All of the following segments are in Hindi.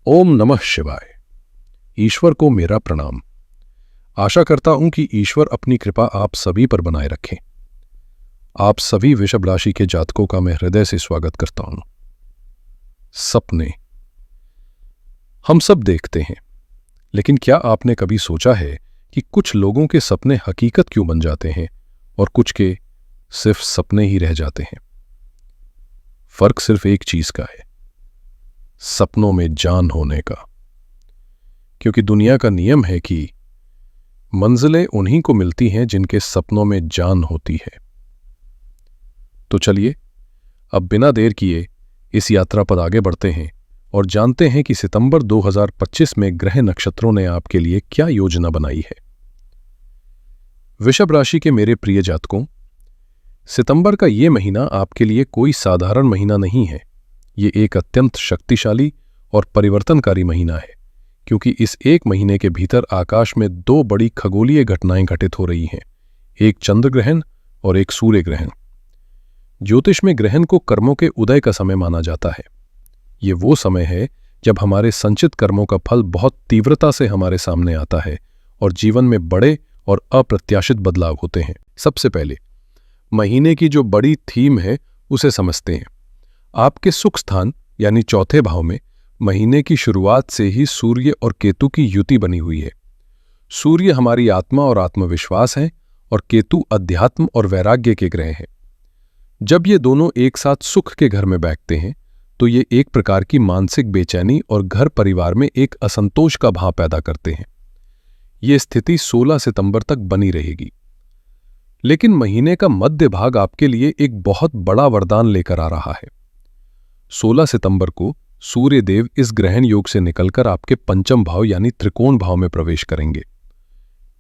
ओम नमः शिवाय। ईश्वर को मेरा प्रणाम। आशा करता हूं कि ईश्वर अपनी कृपा आप सभी पर बनाए रखें। आप सभी वृषभ राशि के जातकों का मैं हृदय से स्वागत करता हूं। सपने हम सब देखते हैं, लेकिन क्या आपने कभी सोचा है कि कुछ लोगों के सपने हकीकत क्यों बन जाते हैं और कुछ के सिर्फ सपने ही रह जाते हैं? फर्क सिर्फ एक चीज का है, सपनों में जान होने का। क्योंकि दुनिया का नियम है कि मंजिलें उन्हीं को मिलती हैं जिनके सपनों में जान होती है। तो चलिए अब बिना देर किए इस यात्रा पर आगे बढ़ते हैं और जानते हैं कि सितंबर 2025 में ग्रह नक्षत्रों ने आपके लिए क्या योजना बनाई है। वृषभ राशि के मेरे प्रिय जातकों, सितंबर का ये महीना आपके लिए कोई साधारण महीना नहीं है। ये एक अत्यंत शक्तिशाली और परिवर्तनकारी महीना है, क्योंकि इस एक महीने के भीतर आकाश में दो बड़ी खगोलीय घटनाएं घटित हो रही हैं, एक चंद्र ग्रहण और एक सूर्य ग्रहण। ज्योतिष में ग्रहण को कर्मों के उदय का समय माना जाता है। ये वो समय है जब हमारे संचित कर्मों का फल बहुत तीव्रता से हमारे सामने आता है और जीवन में बड़े और अप्रत्याशित बदलाव होते हैं। सबसे पहले महीने की जो बड़ी थीम है उसे समझते हैं। आपके सुख स्थान यानी चौथे भाव में महीने की शुरुआत से ही सूर्य और केतु की युति बनी हुई है। सूर्य हमारी आत्मा और आत्मविश्वास है और केतु अध्यात्म और वैराग्य के ग्रह हैं। जब ये दोनों एक साथ सुख के घर में बैठते हैं तो ये एक प्रकार की मानसिक बेचैनी और घर परिवार में एक असंतोष का भाव पैदा करते हैं। ये स्थिति 16 सितंबर तक बनी रहेगी। लेकिन महीने का मध्य भाग आपके लिए एक बहुत बड़ा वरदान लेकर आ रहा है। 16 सितंबर को सूर्य देव इस ग्रहण योग से निकलकर आपके पंचम भाव यानी त्रिकोण भाव में प्रवेश करेंगे।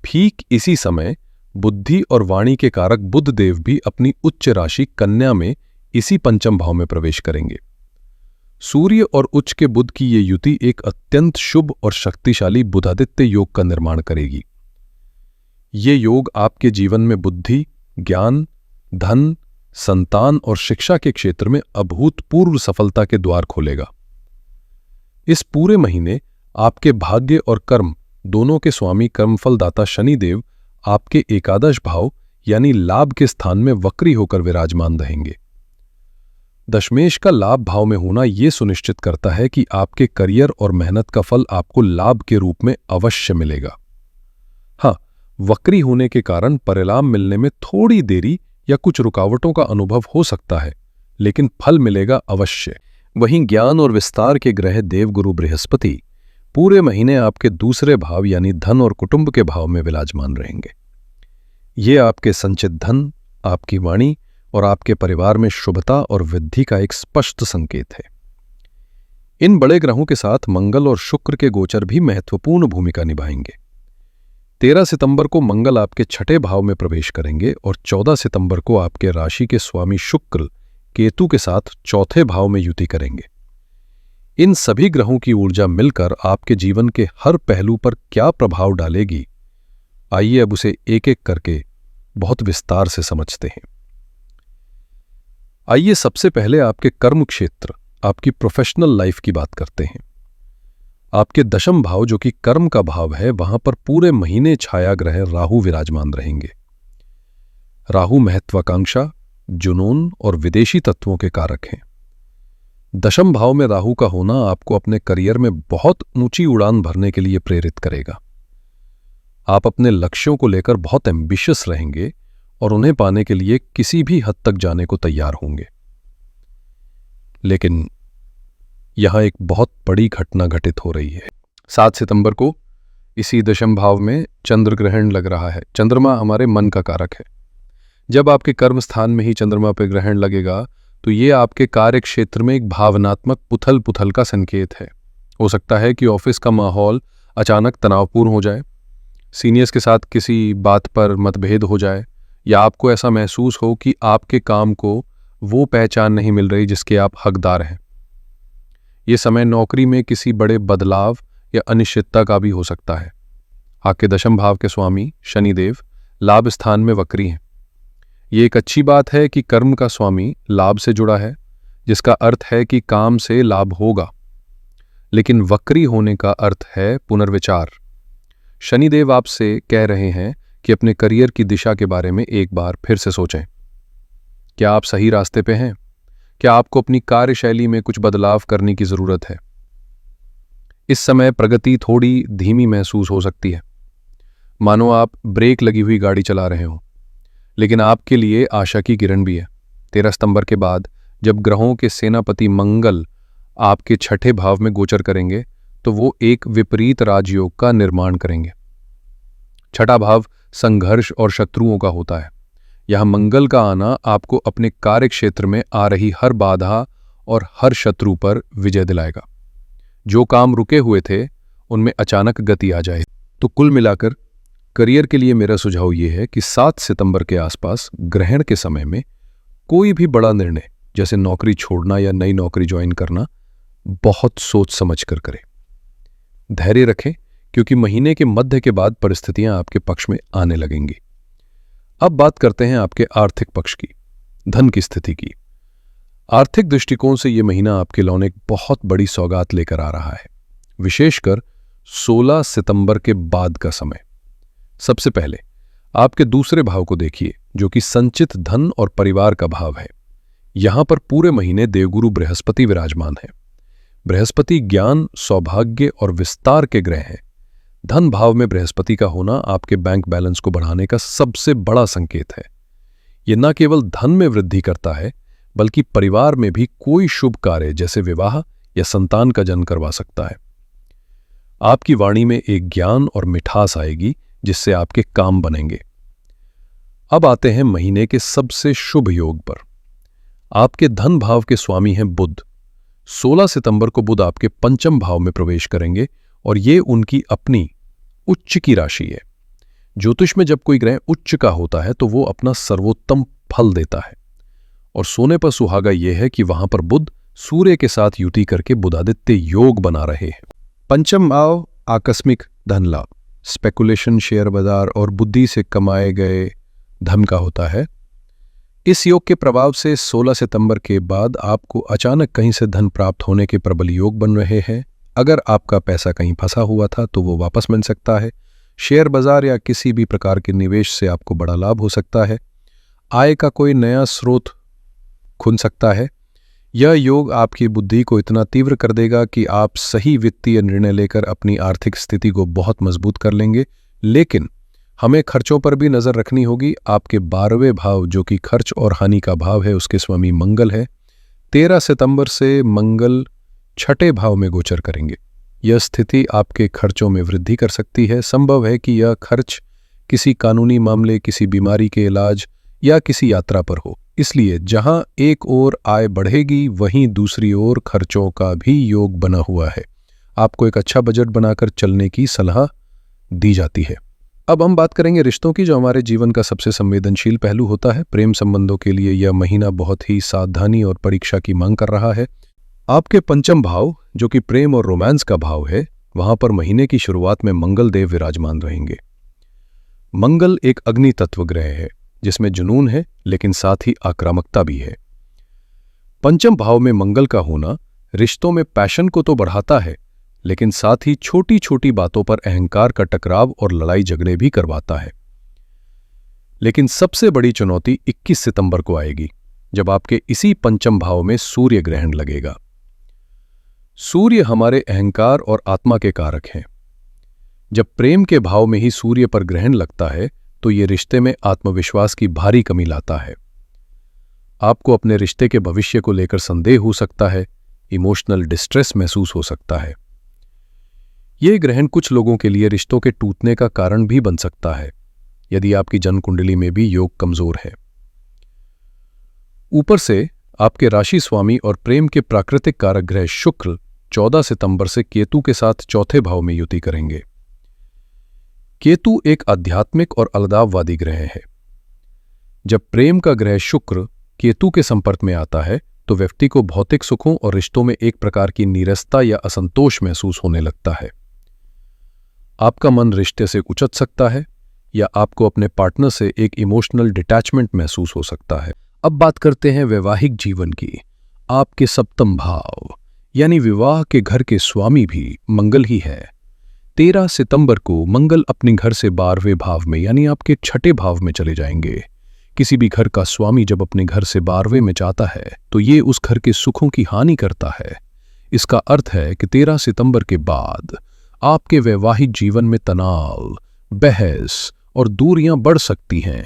ठीक इसी समय बुद्धि और वाणी के कारक बुध देव भी अपनी उच्च राशि कन्या में इसी पंचम भाव में प्रवेश करेंगे। सूर्य और उच्च के बुध की ये युति एक अत्यंत शुभ और शक्तिशाली बुधादित्य योग का निर्माण करेगी। ये योग आपके जीवन में बुद्धि, ज्ञान, धन, संतान और शिक्षा के क्षेत्र में अभूतपूर्व सफलता के द्वार खोलेगा। इस पूरे महीने आपके भाग्य और कर्म दोनों के स्वामी कर्मफलदाता शनिदेव आपके एकादश भाव यानी लाभ के स्थान में वक्री होकर विराजमान रहेंगे। दशमेश का लाभ भाव में होना यह सुनिश्चित करता है कि आपके करियर और मेहनत का फल आपको लाभ के रूप में अवश्य मिलेगा। हाँ, वक्री होने के कारण परिणाम मिलने में थोड़ी देरी या कुछ रुकावटों का अनुभव हो सकता है, लेकिन फल मिलेगा अवश्य। वहीं ज्ञान और विस्तार के ग्रह देवगुरु बृहस्पति पूरे महीने आपके दूसरे भाव यानी धन और कुटुंब के भाव में विराजमान रहेंगे। ये आपके संचित धन, आपकी वाणी और आपके परिवार में शुभता और वृद्धि का एक स्पष्ट संकेत है। इन बड़े ग्रहों के साथ मंगल और शुक्र के गोचर भी महत्वपूर्ण भूमिका निभाएंगे। 13 सितंबर को मंगल आपके छठे भाव में प्रवेश करेंगे और 14 सितंबर को आपके राशि के स्वामी शुक्र केतु के साथ चौथे भाव में युति करेंगे। इन सभी ग्रहों की ऊर्जा मिलकर आपके जीवन के हर पहलू पर क्या प्रभाव डालेगी, आइए अब उसे एक एक करके बहुत विस्तार से समझते हैं। आइए सबसे पहले आपके कर्म क्षेत्र, आपकी प्रोफेशनल लाइफ की बात करते हैं। आपके दशम भाव जो कि कर्म का भाव है, वहां पर पूरे महीने छाया ग्रह राहु विराजमान रहेंगे। राहु महत्वाकांक्षा, जुनून और विदेशी तत्वों के कारक हैं। दशम भाव में राहु का होना आपको अपने करियर में बहुत ऊंची उड़ान भरने के लिए प्रेरित करेगा। आप अपने लक्ष्यों को लेकर बहुत एम्बिशियस रहेंगे और उन्हें पाने के लिए किसी भी हद तक जाने को तैयार होंगे। लेकिन यहां एक बहुत बड़ी घटना घटित हो रही है। 7 सितंबर को इसी दशम भाव में चंद्र ग्रहण लग रहा है। चंद्रमा हमारे मन का कारक है। जब आपके कर्म स्थान में ही चंद्रमा पर ग्रहण लगेगा तो ये आपके कार्य क्षेत्र में एक भावनात्मक उथल पुथल का संकेत है। हो सकता है कि ऑफिस का माहौल अचानक तनावपूर्ण हो जाए, सीनियर्स के साथ किसी बात पर मतभेद हो जाए, या आपको ऐसा महसूस हो कि आपके काम को वो पहचान नहीं मिल रही जिसके आप हकदार हैं। ये समय नौकरी में किसी बड़े बदलाव या अनिश्चितता का भी हो सकता है। आपके दशम भाव के स्वामी शनिदेव लाभ स्थान में वक्री हैं। ये एक अच्छी बात है कि कर्म का स्वामी लाभ से जुड़ा है, जिसका अर्थ है कि काम से लाभ होगा। लेकिन वक्री होने का अर्थ है पुनर्विचार। शनिदेव आपसे कह रहे हैं कि अपने करियर की दिशा के बारे में एक बार फिर से सोचें। क्या आप सही रास्ते पे हैं? क्या आपको अपनी कार्यशैली में कुछ बदलाव करने की जरूरत है? इस समय प्रगति थोड़ी धीमी महसूस हो सकती है, मानो आप ब्रेक लगी हुई गाड़ी चला रहे हो, लेकिन आपके लिए आशा की किरण भी है। 13 सितंबर के बाद जब ग्रहों के सेनापति मंगल आपके छठे भाव में गोचर करेंगे तो वो एक विपरीत राजयोग का निर्माण करेंगे। छठा भाव संघर्ष और शत्रुओं का होता है। यहां मंगल का आना आपको अपने कार्य क्षेत्र में आ रही हर बाधा और हर शत्रु पर विजय दिलाएगा। जो काम रुके हुए थे उनमें अचानक गति आ जाए। तो कुल मिलाकर करियर के लिए मेरा सुझाव यह है कि 7 सितंबर के आसपास ग्रहण के समय में कोई भी बड़ा निर्णय जैसे नौकरी छोड़ना या नई नौकरी ज्वाइन करना बहुत सोच समझ कर करें। धैर्य रखें, क्योंकि महीने के मध्य के बाद परिस्थितियां आपके पक्ष में आने लगेंगी। अब बात करते हैं आपके आर्थिक पक्ष की, धन की स्थिति की। आर्थिक दृष्टिकोण से यह महीना आपके लौने एक बहुत बड़ी सौगात लेकर आ रहा है, विशेषकर 16 सितंबर के बाद का समय। सबसे पहले आपके दूसरे भाव को देखिए, जो कि संचित धन और परिवार का भाव है। यहां पर पूरे महीने देवगुरु बृहस्पति विराजमान है। बृहस्पति ज्ञान, सौभाग्य और विस्तार के ग्रह हैं। धन भाव में बृहस्पति का होना आपके बैंक बैलेंस को बढ़ाने का सबसे बड़ा संकेत है। यह न केवल धन में वृद्धि करता है, बल्कि परिवार में भी कोई शुभ कार्य जैसे विवाह या संतान का जन्म करवा सकता है। आपकी वाणी में एक ज्ञान और मिठास आएगी, जिससे आपके काम बनेंगे। अब आते हैं महीने के सबसे शुभ योग पर। आपके धन भाव के स्वामी हैं बुध। 16 सितंबर को बुध आपके पंचम भाव में प्रवेश करेंगे और ये उनकी अपनी उच्च की राशि है। ज्योतिष में जब कोई ग्रह उच्च का होता है तो वो अपना सर्वोत्तम फल देता है, और सोने पर सुहागा यह है कि वहां पर बुध सूर्य के साथ युति करके बुधादित्य योग बना रहे हैं। पंचम भाव आकस्मिक धन लाभ, स्पेकुलेशन, शेयर बाजार और बुद्धि से कमाए गए धन का होता है। इस योग के प्रभाव से 16 सितंबर के बाद आपको अचानक कहीं से धन प्राप्त होने के प्रबल योग बन रहे हैं। अगर आपका पैसा कहीं फंसा हुआ था तो वो वापस मिल सकता है। शेयर बाजार या किसी भी प्रकार के निवेश से आपको बड़ा लाभ हो सकता है। आय का कोई नया स्रोत खुल सकता है। यह योग आपकी बुद्धि को इतना तीव्र कर देगा कि आप सही वित्तीय निर्णय लेकर अपनी आर्थिक स्थिति को बहुत मजबूत कर लेंगे। लेकिन हमें खर्चों पर भी नजर रखनी होगी। आपके 12वें भाव, जो कि खर्च और हानि का भाव है, उसके स्वामी मंगल है। 13 सितंबर से मंगल छठे भाव में गोचर करेंगे। यह स्थिति आपके खर्चों में वृद्धि कर सकती है। संभव है कि यह खर्च किसी कानूनी मामले, किसी बीमारी के इलाज या किसी यात्रा पर हो। इसलिए जहां एक ओर आय बढ़ेगी, वहीं दूसरी ओर खर्चों का भी योग बना हुआ है। आपको एक अच्छा बजट बनाकर चलने की सलाह दी जाती है। अब हम बात करेंगे रिश्तों की, जो हमारे जीवन का सबसे संवेदनशील पहलू होता है। प्रेम संबंधों के लिए यह महीना बहुत ही सावधानी और परीक्षा की मांग कर रहा है। आपके पंचम भाव, जो कि प्रेम और रोमांस का भाव है, वहां पर महीने की शुरुआत में मंगल देव विराजमान रहेंगे। मंगल एक अग्नि तत्व ग्रह है, जिसमें जुनून है लेकिन साथ ही आक्रामकता भी है। पंचम भाव में मंगल का होना रिश्तों में पैशन को तो बढ़ाता है, लेकिन साथ ही छोटी छोटी बातों पर अहंकार का टकराव और लड़ाई झगड़े भी करवाता है। लेकिन सबसे बड़ी चुनौती 21 सितंबर को आएगी, जब आपके इसी पंचम भाव में सूर्य ग्रहण लगेगा। सूर्य हमारे अहंकार और आत्मा के कारक हैं। जब प्रेम के भाव में ही सूर्य पर ग्रहण लगता है तो ये रिश्ते में आत्मविश्वास की भारी कमी लाता है। आपको अपने रिश्ते के भविष्य को लेकर संदेह हो सकता है, इमोशनल डिस्ट्रेस महसूस हो सकता है। यह ग्रहण कुछ लोगों के लिए रिश्तों के टूटने का कारण भी बन सकता है, यदि आपकी जन्म कुंडली में भी योग कमजोर है। ऊपर से आपके राशि स्वामी और प्रेम के प्राकृतिक कारक ग्रह शुक्र 14 सितंबर से केतु के साथ चौथे भाव में युति करेंगे। केतु एक आध्यात्मिक और अलगाववादी ग्रह है। जब प्रेम का ग्रह शुक्र केतु के संपर्क में आता है तो व्यक्ति को भौतिक सुखों और रिश्तों में एक प्रकार की नीरसता या असंतोष महसूस होने लगता है। आपका मन रिश्ते से उचट सकता है या आपको अपने पार्टनर से एक इमोशनल डिटैचमेंट महसूस हो सकता है। अब बात करते हैं वैवाहिक जीवन की। आपके सप्तम भाव, यानी विवाह के घर के स्वामी भी मंगल ही है। 13 सितंबर को मंगल अपने घर से 12वें भाव में यानी आपके छठे भाव में चले जाएंगे। किसी भी घर का स्वामी जब अपने घर से 12वें में जाता है तो ये उस घर के सुखों की हानि करता है। इसका अर्थ है कि 13 सितंबर के बाद आपके वैवाहिक जीवन में तनाव, बहस और दूरियां बढ़ सकती हैं।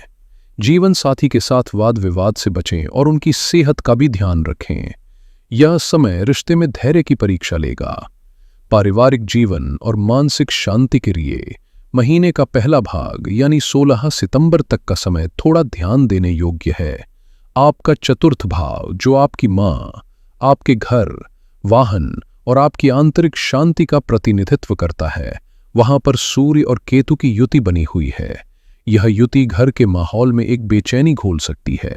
जीवन साथी के साथ वाद विवाद से बचें और उनकी सेहत का भी ध्यान रखें। यह समय रिश्ते में धैर्य की परीक्षा लेगा। पारिवारिक जीवन और मानसिक शांति के लिए महीने का पहला भाग यानी 16 सितंबर तक का समय थोड़ा ध्यान देने योग्य है। आपका चतुर्थ भाव जो आपकी मां, आपके घर, वाहन और आपकी आंतरिक शांति का प्रतिनिधित्व करता है, वहां पर सूर्य और केतु की युति बनी हुई है। यह युति घर के माहौल में एक बेचैनी घोल सकती है।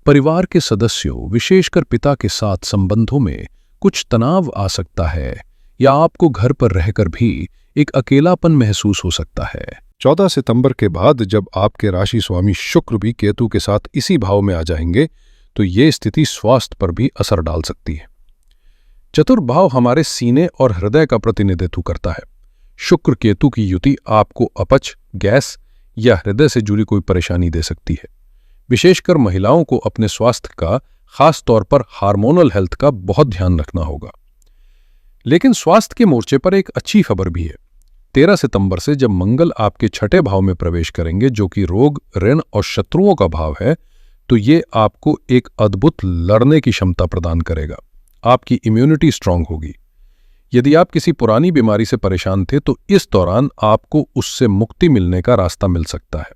परिवार के सदस्यों, विशेषकर पिता के साथ संबंधों में कुछ तनाव आ सकता है या आपको घर पर रहकर भी एक अकेलापन महसूस हो सकता है। 14 सितंबर के बाद जब आपके राशि स्वामी शुक्र भी केतु के साथ इसी भाव में आ जाएंगे तो ये स्थिति स्वास्थ्य पर भी असर डाल सकती है। चतुर्भाव हमारे सीने और हृदय का प्रतिनिधित्व करता है। शुक्र केतु की युति आपको अपच, गैस या हृदय से जुड़ी कोई परेशानी दे सकती है। विशेषकर महिलाओं को अपने स्वास्थ्य का, खास तौर पर हार्मोनल हेल्थ का बहुत ध्यान रखना होगा। लेकिन स्वास्थ्य के मोर्चे पर एक अच्छी खबर भी है। 13 सितंबर से जब मंगल आपके छठे भाव में प्रवेश करेंगे जो कि रोग, ऋण और शत्रुओं का भाव है, तो ये आपको एक अद्भुत लड़ने की क्षमता प्रदान करेगा। आपकी इम्यूनिटी स्ट्रांग होगी। यदि आप किसी पुरानी बीमारी से परेशान थे तो इस दौरान आपको उससे मुक्ति मिलने का रास्ता मिल सकता है।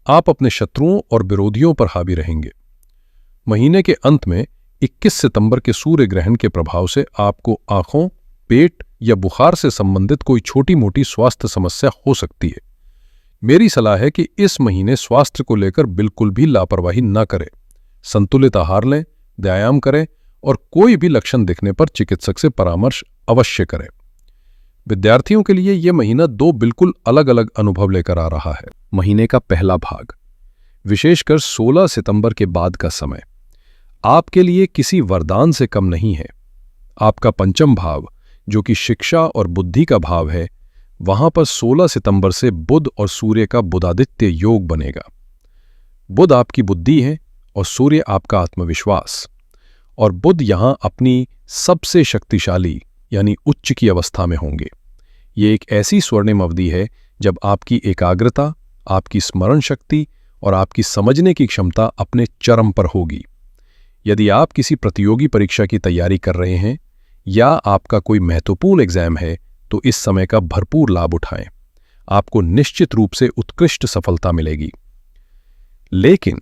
आप अपने शत्रुओं और विरोधियों पर हावी रहेंगे। महीने के अंत में 21 सितंबर के सूर्य ग्रहण के प्रभाव से आपको आंखों, पेट या बुखार से संबंधित कोई छोटी मोटी स्वास्थ्य समस्या हो सकती है। मेरी सलाह है कि इस महीने स्वास्थ्य को लेकर बिल्कुल भी लापरवाही न करें। संतुलित आहार लें, व्यायाम करें और कोई भी लक्षण दिखने पर चिकित्सक से परामर्श अवश्य करें। विद्यार्थियों के लिए यह महीना 2 बिल्कुल अलग अलग अनुभव लेकर आ रहा है। महीने का पहला भाग, विशेषकर 16 सितंबर के बाद का समय, आपके लिए किसी वरदान से कम नहीं है। आपका पंचम भाव जो कि शिक्षा और बुद्धि का भाव है, वहां पर 16 सितंबर से बुध और सूर्य का बुधादित्य योग बनेगा। बुध आपकी बुद्धि है और सूर्य आपका आत्मविश्वास, और बुध यहां अपनी सबसे शक्तिशाली यानी उच्च की अवस्था में होंगे। ये एक ऐसी स्वर्णिम अवधि है जब आपकी एकाग्रता, आपकी स्मरण शक्ति और आपकी समझने की क्षमता अपने चरम पर होगी। यदि आप किसी प्रतियोगी परीक्षा की तैयारी कर रहे हैं या आपका कोई महत्वपूर्ण एग्जाम है तो इस समय का भरपूर लाभ उठाएं। आपको निश्चित रूप से उत्कृष्ट सफलता मिलेगी। लेकिन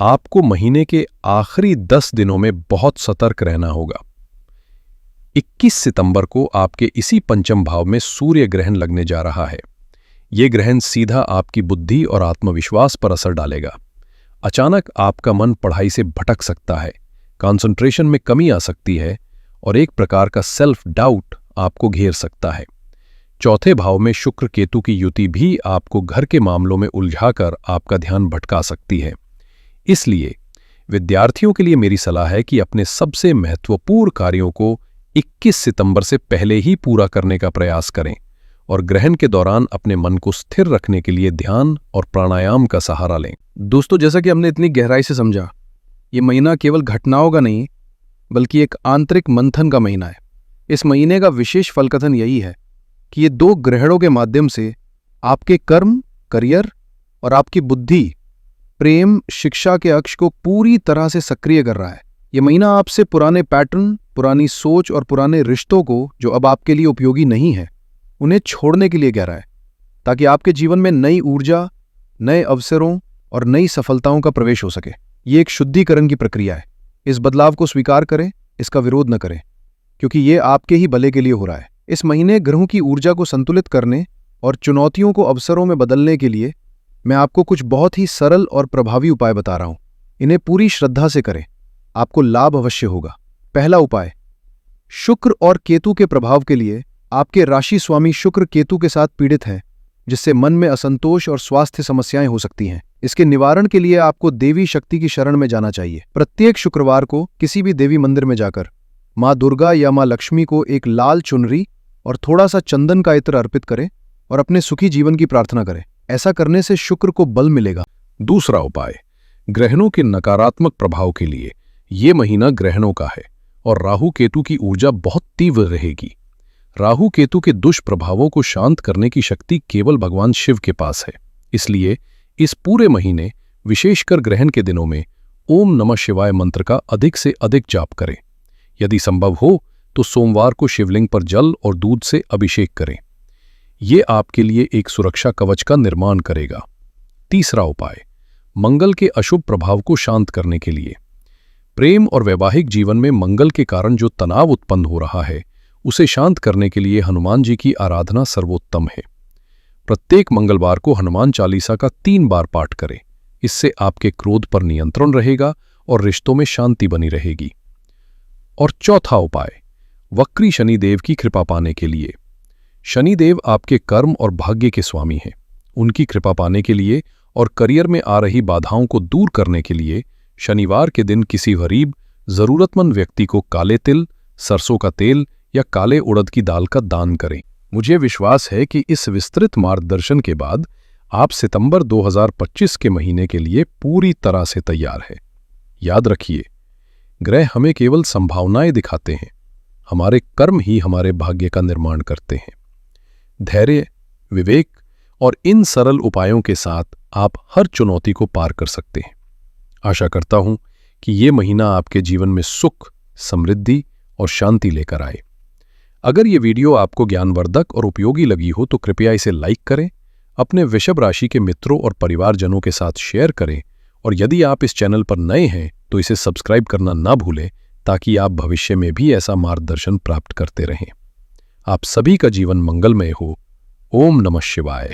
आपको महीने के आखिरी 10 दिनों में बहुत सतर्क रहना होगा। 21 सितंबर को आपके इसी पंचम भाव में सूर्य ग्रहण लगने जा रहा है। यह ग्रहण सीधा आपकी बुद्धि और आत्मविश्वास पर असर डालेगा। अचानक आपका मन पढ़ाई से भटक सकता है, कंसंट्रेशन में कमी आ सकती है और एक प्रकार का सेल्फ डाउट आपको घेर सकता है। चौथे भाव में शुक्र केतु की युति भी आपको घर के मामलों में उलझाकर आपका ध्यान भटका सकती है। इसलिए विद्यार्थियों के लिए मेरी सलाह है कि अपने सबसे महत्वपूर्ण कार्यों को 21 सितंबर से पहले ही पूरा करने का प्रयास करें और ग्रहण के दौरान अपने मन को स्थिर रखने के लिए ध्यान और प्राणायाम का सहारा लें। दोस्तों, जैसा कि हमने इतनी गहराई से समझा, ये महीना केवल घटनाओं का नहीं बल्कि एक आंतरिक मंथन का महीना है। इस महीने का विशेष फलकथन यही है कि ये 2 ग्रहणों के माध्यम से आपके कर्म, करियर और आपकी बुद्धि, प्रेम, शिक्षा के अक्ष को पूरी तरह से सक्रिय कर रहा है। ये महीना आपसे पुराने पैटर्न, पुरानी सोच और पुराने रिश्तों को जो अब आपके लिए उपयोगी नहीं है, उन्हें छोड़ने के लिए कह रहा है, ताकि आपके जीवन में नई ऊर्जा, नए अवसरों और नई सफलताओं का प्रवेश हो सके। ये एक शुद्धिकरण की प्रक्रिया है। इस बदलाव को स्वीकार करें, इसका विरोध न करें, क्योंकि ये आपके ही भले के लिए हो रहा है। इस महीने ग्रहों की ऊर्जा को संतुलित करने और चुनौतियों को अवसरों में बदलने के लिए मैं आपको कुछ बहुत ही सरल और प्रभावी उपाय बता रहा हूं। इन्हें पूरी श्रद्धा से करें, आपको लाभ अवश्य होगा। पहला उपाय, शुक्र और केतु के प्रभाव के लिए आपके राशि स्वामी शुक्र केतु के साथ पीड़ित हैं, जिससे मन में असंतोष और स्वास्थ्य समस्याएं हो सकती हैं। इसके निवारण के लिए आपको देवी शक्ति की शरण में जाना चाहिए। प्रत्येक शुक्रवार को किसी भी देवी मंदिर में जाकर माँ दुर्गा या माँ लक्ष्मी को एक लाल चुनरी और थोड़ा सा चंदन का इत्र अर्पित करें और अपने सुखी जीवन की प्रार्थना करें। ऐसा करने से शुक्र को बल मिलेगा। दूसरा उपाय, ग्रहणों के नकारात्मक प्रभाव के लिए ये महीना ग्रहणों का है और राहु केतु की ऊर्जा बहुत तीव्र रहेगी। राहु केतु के दुष्प्रभावों को शांत करने की शक्ति केवल भगवान शिव के पास है। इसलिए इस पूरे महीने, विशेषकर ग्रहण के दिनों में, ओम नमः शिवाय मंत्र का अधिक से अधिक जाप करें। यदि संभव हो तो सोमवार को शिवलिंग पर जल और दूध से अभिषेक करें। ये आपके लिए एक सुरक्षा कवच का निर्माण करेगा। तीसरा उपाय, मंगल के अशुभ प्रभाव को शांत करने के लिए। प्रेम और वैवाहिक जीवन में मंगल के कारण जो तनाव उत्पन्न हो रहा है, उसे शांत करने के लिए हनुमान जी की आराधना सर्वोत्तम है। प्रत्येक मंगलवार को हनुमान चालीसा का 3 बार पाठ करें। इससे आपके क्रोध पर नियंत्रण रहेगा और रिश्तों में शांति बनी रहेगी। और चौथा उपाय, वक्री शनिदेव की कृपा पाने के लिए। शनिदेव आपके कर्म और भाग्य के स्वामी हैं। उनकी कृपा पाने के लिए और करियर में आ रही बाधाओं को दूर करने के लिए शनिवार के दिन किसी गरीब, जरूरतमंद व्यक्ति को काले तिल, सरसों का तेल या काले उड़द की दाल का दान करें। मुझे विश्वास है कि इस विस्तृत मार्गदर्शन के बाद आप सितंबर 2025 के महीने के लिए पूरी तरह से तैयार हैं। याद रखिए, ग्रह हमें केवल संभावनाएं दिखाते हैं, हमारे कर्म ही हमारे भाग्य का निर्माण करते हैं। धैर्य, विवेक और इन सरल उपायों के साथ आप हर चुनौती को पार कर सकते हैं। आशा करता हूं कि ये महीना आपके जीवन में सुख, समृद्धि और शांति लेकर आए। अगर ये वीडियो आपको ज्ञानवर्धक और उपयोगी लगी हो तो कृपया इसे लाइक करें, अपने वृषभ राशि के मित्रों और परिवारजनों के साथ शेयर करें और यदि आप इस चैनल पर नए हैं तो इसे सब्सक्राइब करना ना भूलें ताकि आप भविष्य में भी ऐसा मार्गदर्शन प्राप्त करते रहें। आप सभी का जीवन मंगलमय हो। ओम नमः शिवाय।